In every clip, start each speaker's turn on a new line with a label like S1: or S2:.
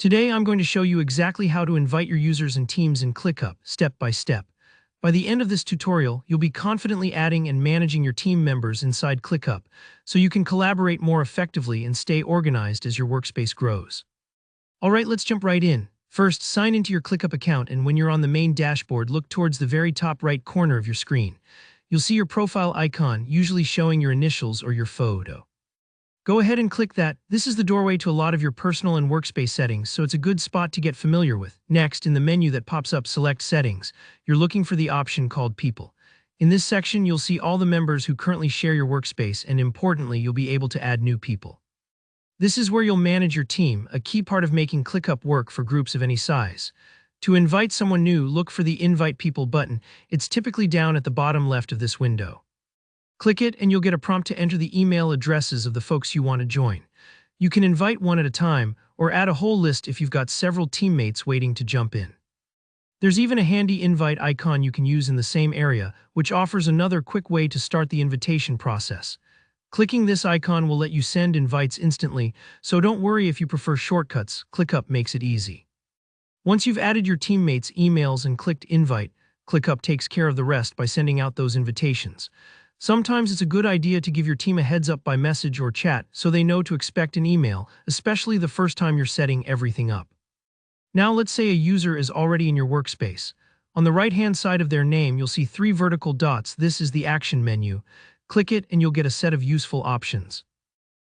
S1: Today I'm going to show you exactly how to invite your users and teams in ClickUp, step by step. By the end of this tutorial, you'll be confidently adding and managing your team members inside ClickUp, so you can collaborate more effectively and stay organized as your workspace grows. Alright, let's jump right in. First, sign into your ClickUp account, and when you're on the main dashboard, look towards the very top right corner of your screen. You'll see your profile icon, usually showing your initials or your photo. Go ahead and click that. This is the doorway to a lot of your personal and workspace settings, so it's a good spot to get familiar with. Next, in the menu that pops up, select Settings. You're looking for the option called People. In this section, you'll see all the members who currently share your workspace, and importantly, you'll be able to add new people. This is where you'll manage your team, a key part of making ClickUp work for groups of any size. To invite someone new, look for the Invite People button. It's typically down at the bottom left of this window. Click it and you'll get a prompt to enter the email addresses of the folks you want to join. You can invite one at a time or add a whole list if you've got several teammates waiting to jump in. There's even a handy invite icon you can use in the same area, which offers another quick way to start the invitation process. Clicking this icon will let you send invites instantly, so don't worry if you prefer shortcuts. ClickUp makes it easy. Once you've added your teammates' emails and clicked Invite, ClickUp takes care of the rest by sending out those invitations. Sometimes it's a good idea to give your team a heads up by message or chat so they know to expect an email, especially the first time you're setting everything up. Now let's say a user is already in your workspace. On the right-hand side of their name, you'll see 3 vertical dots. This is the Action menu. Click it and you'll get a set of useful options.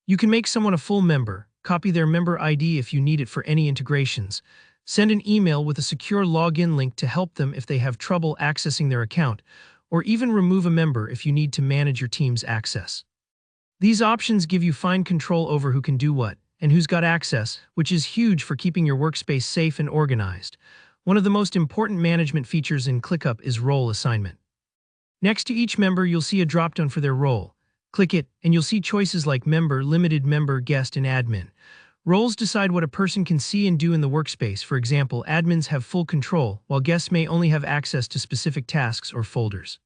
S1: You can make someone a full member, copy their member ID if you need it for any integrations, send an email with a secure login link to help them if they have trouble accessing their account, or even remove a member if you need to manage your team's access. These options give you fine control over who can do what and who's got access, which is huge for keeping your workspace safe and organized. One of the most important management features in ClickUp is role assignment. Next to each member, you'll see a drop-down for their role. Click it, and you'll see choices like Member, Limited Member, Guest, and Admin. Roles decide what a person can see and do in the workspace. For example, admins have full control, while guests may only have access to specific tasks or folders.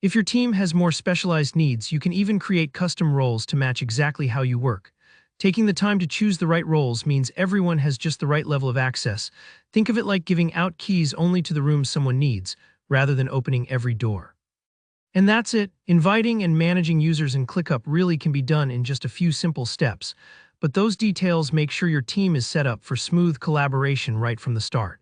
S1: If your team has more specialized needs, you can even create custom roles to match exactly how you work. Taking the time to choose the right roles means everyone has just the right level of access. Think of it like giving out keys only to the rooms someone needs, rather than opening every door. And that's it. Inviting and managing users in ClickUp really can be done in just a few simple steps. But those details make sure your team is set up for smooth collaboration right from the start.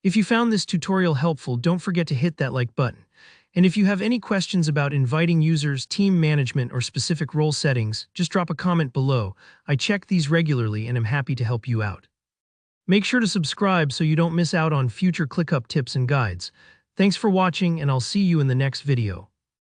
S1: If you found this tutorial helpful, don't forget to hit that like button. And if you have any questions about inviting users, team management, or specific role settings, just drop a comment below. I check these regularly and am happy to help you out. Make sure to subscribe so you don't miss out on future ClickUp tips and guides. Thanks for watching, and I'll see you in the next video.